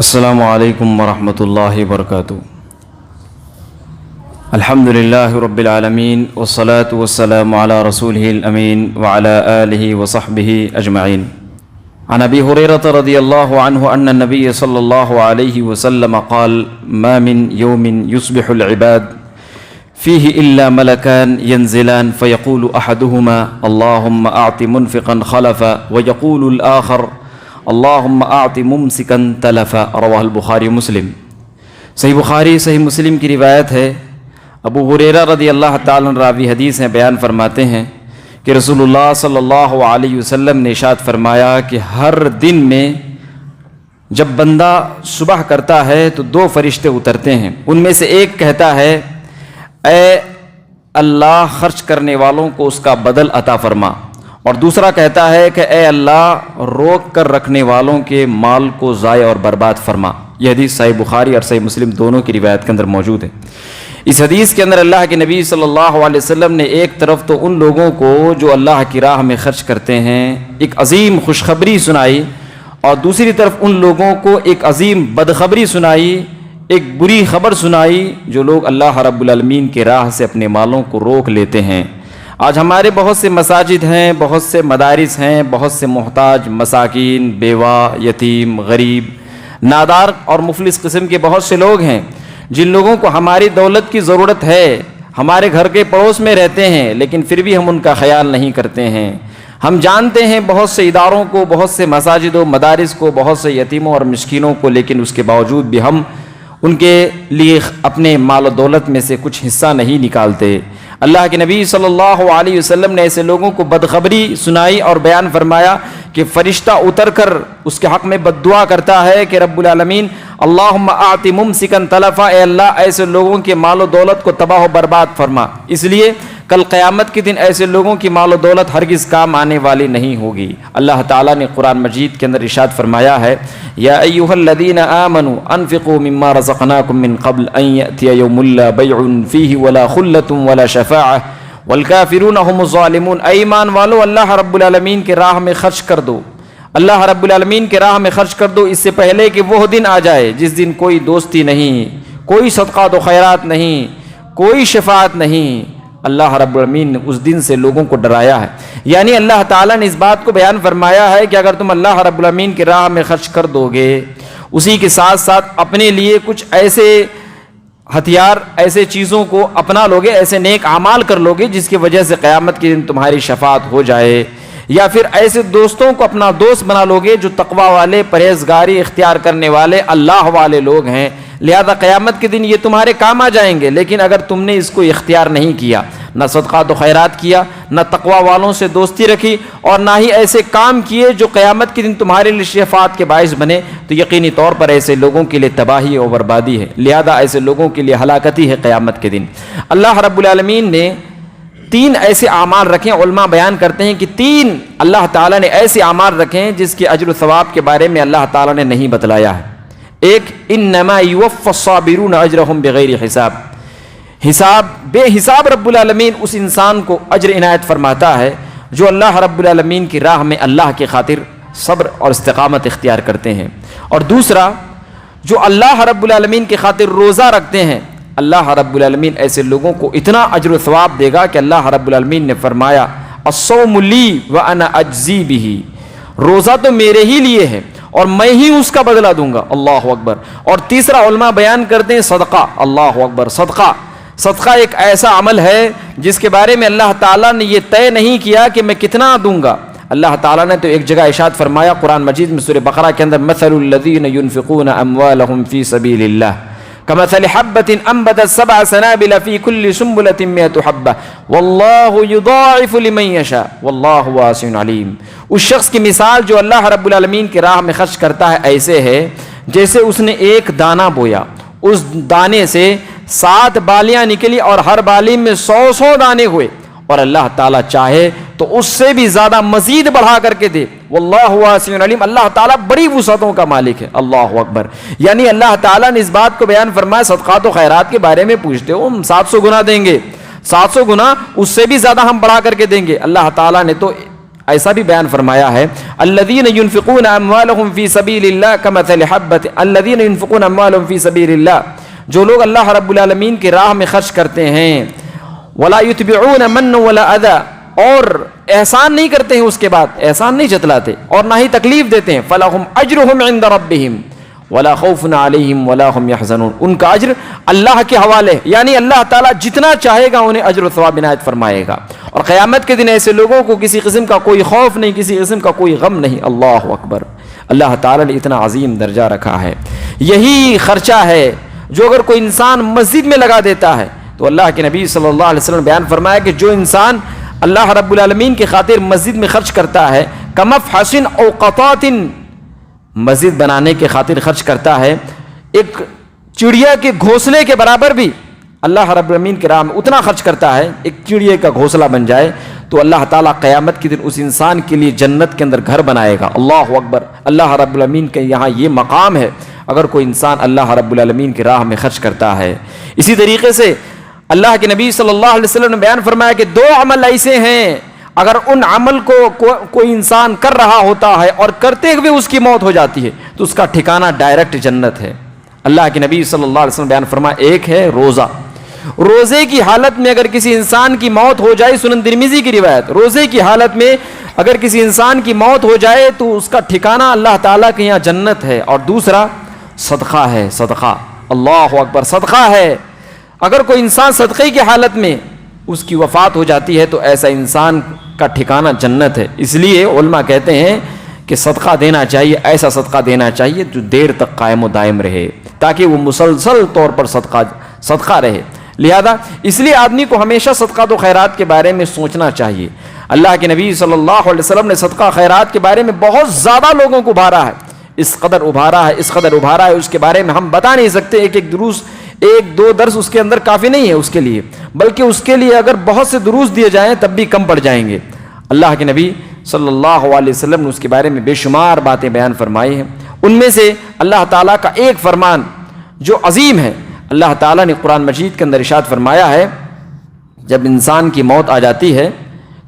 السلام علیکم ورحمۃ اللہ وبرکاتہ۔ الحمد للہ رب العالمین والصلاة والسلام علی رسولہ الامین وعلی آلہ وصحبہ اجمعین۔ عن ابی ہریرۃ رضی اللہ عنہ ان النبی صلی اللہ علیہ وسلم قال ما من یوم یصبح العباد فیہ الا ملکان ینزلان فیقول احدہما اللہم اعط منفقا خلفا ویقول الآخر اللہم اعط ممسکا تلفا۔ رواہ البخاری مسلم۔ صحیح بخاری صحیح مسلم کی روایت ہے۔ ابو ہریرہ رضی اللہ تعالیٰ عنہ راوی حدیث ہیں، بیان فرماتے ہیں کہ رسول اللہ صلی اللہ علیہ وسلم نے ارشاد فرمایا کہ ہر دن میں جب بندہ صبح کرتا ہے تو دو فرشتے اترتے ہیں، ان میں سے ایک کہتا ہے اے اللہ خرچ کرنے والوں کو اس کا بدل عطا فرما، اور دوسرا کہتا ہے کہ اے اللہ روک کر رکھنے والوں کے مال کو ضائع اور برباد فرما۔ یہ حدیث صحیح بخاری اور صحیح مسلم دونوں کی روایت کے اندر موجود ہے۔ اس حدیث کے اندر اللہ کے نبی صلی اللہ علیہ وسلم نے ایک طرف تو ان لوگوں کو جو اللہ کی راہ میں خرچ کرتے ہیں ایک عظیم خوشخبری سنائی، اور دوسری طرف ان لوگوں کو ایک عظیم بدخبری سنائی، ایک بری خبر سنائی جو لوگ اللہ رب العالمین کے راہ سے اپنے مالوں کو روک لیتے ہیں۔ آج ہمارے بہت سے مساجد ہیں، بہت سے مدارس ہیں، بہت سے محتاج مساکین، بیوہ، یتیم، غریب، نادار اور مفلس قسم کے بہت سے لوگ ہیں جن لوگوں کو ہماری دولت کی ضرورت ہے، ہمارے گھر کے پڑوس میں رہتے ہیں، لیکن پھر بھی ہم ان کا خیال نہیں کرتے ہیں۔ ہم جانتے ہیں بہت سے اداروں کو، بہت سے مساجد و مدارس کو، بہت سے یتیموں اور مسکینوں کو، لیکن اس کے باوجود بھی ہم ان کے لیے اپنے مال و دولت میں سے کچھ حصہ نہیں نکالتے۔ اللہ کے نبی صلی اللہ علیہ وسلم نے ایسے لوگوں کو بدخبری سنائی اور بیان فرمایا کہ فرشتہ اتر کر اس کے حق میں بد دعا کرتا ہے کہ رب العالمین اللہم اعط ممسکا تلفا، اے اللہ ایسے لوگوں کے مال و دولت کو تباہ و برباد فرما۔ اس لیے کل قیامت کے دن ایسے لوگوں کی مال و دولت ہرگز کام آنے والی نہیں ہوگی۔ اللہ تعالیٰ نے قرآن مجید کے اندر ارشاد فرمایا ہے یا ایھا الذین آمنوا انفقوا مما رزقناکم من قبل ان یأتی یوم لا بیع فیہ ولا خلۃ ولا شفاعہ والکافرون هم الظالمون۔ اے ایمان والو، اللہ رب العالمین کے راہ میں خرچ کر دو، اللہ رب العالمین کے راہ میں خرچ کر دو اس سے پہلے کہ وہ دن آ جائے جس دن کوئی دوستی نہیں، کوئی صدقات و خیرات نہیں، کوئی شفاعت نہیں۔ اللہ رب العالمین نے اس دن سے لوگوں کو ڈرایا ہے، یعنی اللہ تعالیٰ نے اس بات کو بیان فرمایا ہے کہ اگر تم اللہ رب العالمین کی راہ میں خرچ کر دو گے، اسی کے ساتھ ساتھ اپنے لیے کچھ ایسے ہتھیار، ایسے چیزوں کو اپنا لوگے، ایسے نیک اعمال کر لوگے جس کی وجہ سے قیامت کے دن تمہاری شفاعت ہو جائے، یا پھر ایسے دوستوں کو اپنا دوست بنا لوگے جو تقوی والے، پرہیزگاری اختیار کرنے والے، اللہ والے لوگ ہیں، لہذا قیامت کے دن یہ تمہارے کام آ جائیں گے۔ لیکن اگر تم نے اس کو اختیار نہیں کیا، نہ صدقات و خیرات کیا، نہ تقوی والوں سے دوستی رکھی، اور نہ ہی ایسے کام کیے جو قیامت کے دن تمہارے لیے شفاعت کے باعث بنے، تو یقینی طور پر ایسے لوگوں کے لیے تباہی اور بربادی ہے، لہذا ایسے لوگوں کے لیے ہلاکتی ہے قیامت کے دن۔ اللہ رب العالمین نے تین ایسے اعمال رکھیں، علماء بیان کرتے ہیں کہ تین اللہ تعالیٰ نے ایسے اعمال رکھے ہیں جس کے اجر و ثواب کے بارے میں اللہ تعالیٰ نے نہیں بتلایا ہے۔ ایک انما یوفی الصابرون اجرہم بغیر حساب، حساب بے حساب رب العالمین اس انسان کو اجر عنایت فرماتا ہے جو اللہ رب العالمین کی راہ میں اللہ کی خاطر صبر اور استقامت اختیار کرتے ہیں۔ اور دوسرا، جو اللہ رب العالمین کی خاطر روزہ رکھتے ہیں، اللہ رب العالمین ایسے لوگوں کو اتنا اجر و ثواب دے گا کہ اللہ رب العالمین نے فرمایا الصوم لی وانا اجزی بہ، روزہ تو میرے ہی لیے ہے اور میں ہی اس کا بدلہ دوں گا۔ اللہ اکبر۔ اور تیسرا علماء بیان کرتے ہیں صدقہ، اللہ اکبر، صدقہ ایک ایسا عمل ہے جس کے بارے میں اللہ تعالیٰ نے یہ طے نہیں کیا کہ میں کتنا دوں گا۔ اللہ تعالیٰ نے تو ایک جگہ ارشاد فرمایا قرآن مجید میں سورہ بقرہ کے اندر مثل الذین ينفقون اموالهم فی سبیل اللہ كمثل حبة انبتت 7 سنابل في كل سنبلة 100 حبة واللہ یضاعف لمن یشاء واللہ واسع علیم۔ اس شخص کی مثال جو اللہ رب العالمین کی راہ میں خرچ کرتا ہے ایسے ہے جیسے اس نے ایک دانہ بویا، اس دانے سے 7 بالیاں نکلی اور ہر بالی میں 100 دانے ہوئے، اور اللہ تعالیٰ چاہے تو اس سے بھی زیادہ مزید بڑھا کر کے دے، واللہ واسع علیم، اللہ تعالیٰ بڑی وسعتوں کا مالک ہے۔ اللہ اکبر۔ یعنی اللہ تعالیٰ نے اس بات کو بیان فرمایا، صدقات و خیرات کے بارے میں پوچھتے ہو، ہم 700 گنا دیں گے، 700 گنا اس سے بھی زیادہ ہم بڑھا کر کے دیں گے۔ اللہ تعالیٰ نے تو ایسا بھی بیان فرمایا ہے الذین ينفقون اموالهم فی سبیل اللہ کمثل حبۃ الذین ينفقون اموالهم فی سبیل اللہ، جو لوگ اللہ رب العالمین کی راہ میں خرچ کرتے ہیں، ولا يتبعون من ولا اذى، اور احسان نہیں کرتے ہیں، اس کے بعد احسان نہیں جتلاتے اور نہ ہی تکلیف دیتے ہیں، فلہم اجرہم عند ربہم ولا خوف علیہم ولا هم يحزنون، ان کا اجر اللہ کے حوالے، یعنی اللہ تعالیٰ جتنا چاہے گا انہیں اجر و ثواب عنایت فرمائے گا، اور قیامت کے دن ایسے لوگوں کو کسی قسم کا کوئی خوف نہیں، کسی قسم کا کوئی غم نہیں۔ اللہ اکبر، اللہ تعالیٰ نے اتنا عظیم درجہ رکھا ہے۔ یہی خرچہ ہے جو اگر کوئی انسان مسجد میں لگا دیتا ہے تو اللہ کے نبی صلی اللہ علیہ وسلم نے بیان فرمایا کہ جو انسان اللہ رب العالمین کی خاطر مسجد میں خرچ کرتا ہے، کمفحص او قطاۃ، مسجد بنانے کے خاطر خرچ کرتا ہے، ایک چڑیا کے گھونسلے کے برابر بھی اللہ رب العالمین کے راہ میں اتنا خرچ کرتا ہے، ایک چڑیا کا گھونسلہ بن جائے تو اللہ تعالیٰ قیامت کے دن اس انسان کے لیے جنت کے اندر گھر بنائے گا۔ اللہ اکبر، اللہ رب العالمین کے یہاں یہ مقام ہے اگر کوئی انسان اللہ رب العالمین کی راہ میں خرچ کرتا ہے۔ اسی طریقے سے اللہ کے نبی صلی اللہ علیہ وسلم نے بیان فرمایا کہ دو عمل ایسے ہیں اگر ان عمل کو کوئی انسان کر رہا ہوتا ہے اور کرتے ہوئے اس کی موت ہو جاتی ہے تو اس کا ٹھکانہ ڈائریکٹ جنت ہے۔ اللہ کے نبی صلی اللہ علیہ وسلم بیان فرمایا، ایک ہے روزہ، روزے کی حالت میں اگر کسی انسان کی موت ہو جائے، سنن ترمذی کی روایت، روزے کی حالت میں اگر کسی انسان کی موت ہو جائے تو اس کا ٹھکانہ اللہ تعالیٰ کے یہاں جنت ہے۔ اور دوسرا صدقہ ہے، صدقہ، اللہ اکبر، صدقہ ہے، اگر کوئی انسان صدقے کی حالت میں اس کی وفات ہو جاتی ہے تو ایسا انسان کا ٹھکانہ جنت ہے۔ اس لیے علماء کہتے ہیں کہ صدقہ دینا چاہیے، ایسا صدقہ دینا چاہیے جو دیر تک قائم و دائم رہے، تاکہ وہ مسلسل طور پر صدقہ رہے۔ لہذا اس لیے آدمی کو ہمیشہ صدقات و خیرات کے بارے میں سوچنا چاہیے۔ اللہ کے نبی صلی اللہ علیہ وسلم نے صدقہ خیرات کے بارے میں بہت زیادہ لوگوں کو ابھارا ہے، اس قدر ابھارا ہے، اس قدر ابھارا ہے، اس کے بارے میں ہم بتا نہیں سکتے۔ ایک دو درس اس کے اندر کافی نہیں ہے اس کے لیے، بلکہ اس کے لیے اگر بہت سے دروس دیے جائیں تب بھی کم پڑ جائیں گے۔ اللہ کے نبی صلی اللہ علیہ وسلم نے اس کے بارے میں بے شمار باتیں بیان فرمائی ہیں۔ ان میں سے اللہ تعالیٰ کا ایک فرمان جو عظیم ہے، اللہ تعالیٰ نے قرآن مجید کے اندر ارشاد فرمایا ہے، جب انسان کی موت آ جاتی ہے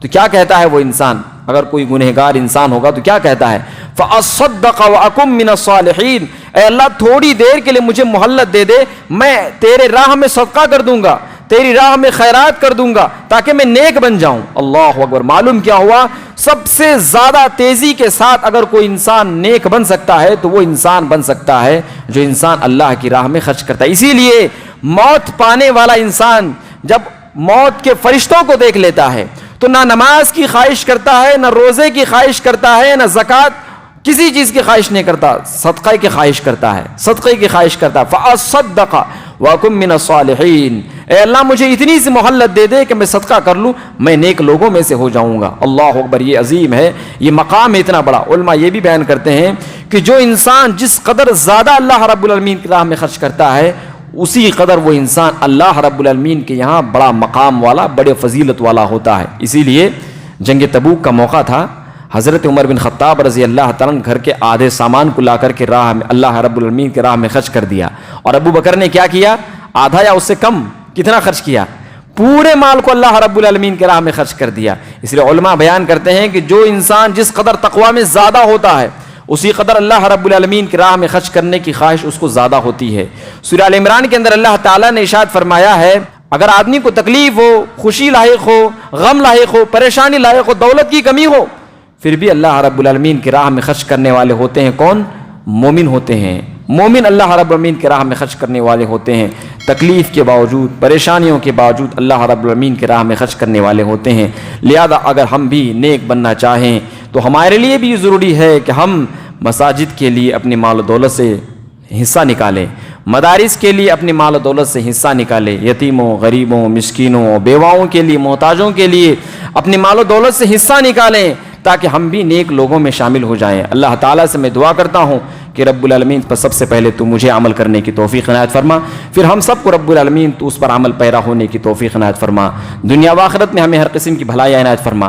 تو کیا کہتا ہے وہ انسان، اگر کوئی گنہگار انسان ہوگا تو کیا کہتا ہے، فَأَصَّدَّقَ وَأَكُن مِّنَ الصَّالِحِينَ، اے اللہ تھوڑی دیر کے لیے مجھے مہلت دے دے، میں تیرے راہ میں صدقہ کر دوں گا، تیری راہ میں خیرات کر دوں گا تاکہ میں نیک بن جاؤں۔ اللہ اکبر، معلوم کیا ہوا، سب سے زیادہ تیزی کے ساتھ اگر کوئی انسان نیک بن سکتا ہے تو وہ انسان بن سکتا ہے جو انسان اللہ کی راہ میں خرچ کرتا ہے۔ اسی لیے موت پانے والا انسان جب موت کے فرشتوں کو دیکھ لیتا ہے تو نہ نماز کی خواہش کرتا ہے، نہ روزے کی خواہش کرتا ہے، نہ زکوٰۃ، کسی چیز کی خواہش نہیں کرتا، صدقہ کی خواہش کرتا ہے، صدقے کی خواہش کرتا ہے۔ فَأَصَّدَّقَ وَأَكُن مِّنَ الصَّالِحِينَ، اے اللہ مجھے اتنی سی مہلت دے دے کہ میں صدقہ کر لوں، میں نیک لوگوں میں سے ہو جاؤں گا۔ اللہ اکبر، یہ عظیم ہے، یہ مقام اتنا بڑا۔ علماء یہ بھی بیان کرتے ہیں کہ جو انسان جس قدر زیادہ اللہ رب العالمین کی راہ میں خرچ کرتا ہے اسی قدر وہ انسان اللہ رب العالمین کے یہاں بڑا مقام والا، بڑے فضیلت والا ہوتا ہے۔ اسی لیے جنگ تبوک کا موقع تھا، حضرت عمر بن خطاب رضی اللہ تعالیٰ گھر کے آدھے سامان کو لا کر کے راہ میں اللہ رب العالمین کے راہ میں خرچ کر دیا، اور ابو بکر نے کیا کیا، آدھا یا اس سے کم، کتنا خرچ کیا، پورے مال کو اللہ رب العالمین کے راہ میں خرچ کر دیا۔ اس لیے علماء بیان کرتے ہیں کہ جو انسان جس قدر تقوی میں زیادہ ہوتا ہے اسی قدر اللہ رب العالمین کی راہ میں خرچ کرنے کی خواہش اس کو زیادہ ہوتی ہے۔ سورہ ال عمران کے اندر اللہ تعالیٰ نے ارشاد فرمایا ہے، اگر آدمی کو تکلیف ہو، خوشی لاحق ہو، غم لاحق ہو، پریشانی لاحق ہو، دولت کی کمی ہو، پھر بھی اللہ رب العالمین کی راہ میں خرچ کرنے والے ہوتے ہیں کون؟ مومن ہوتے ہیں۔ مومن اللہ رب العالمین کی راہ میں خرچ کرنے والے ہوتے ہیں، تکلیف کے باوجود، پریشانیوں کے باوجود اللہ رب العالمین کی راہ میں خرچ کرنے والے ہوتے ہیں۔ لہذا اگر ہم بھی نیک بننا چاہیں تو ہمارے لیے بھی ضروری ہے کہ ہم مساجد کے لیے اپنی مال و دولت سے حصہ نکالیں، مدارس کے لیے اپنی مال و دولت سے حصہ نکالیں، یتیموں، غریبوں، مسکینوں، بیواؤں کے لیے، محتاجوں کے لیے اپنی مال و دولت سے حصہ نکالیں تاکہ ہم بھی نیک لوگوں میں شامل ہو جائیں۔ اللہ تعالیٰ سے میں دعا کرتا ہوں کہ رب العالمین پر سب سے پہلے تو مجھے عمل کرنے کی توفیق عنایت فرما، پھر ہم سب کو رب العالمین تو اس پر عمل پیرا ہونے کی توفیق عنایت فرما، دنیا و آخرت میں ہمیں ہر قسم کی بھلائی عنایت فرما۔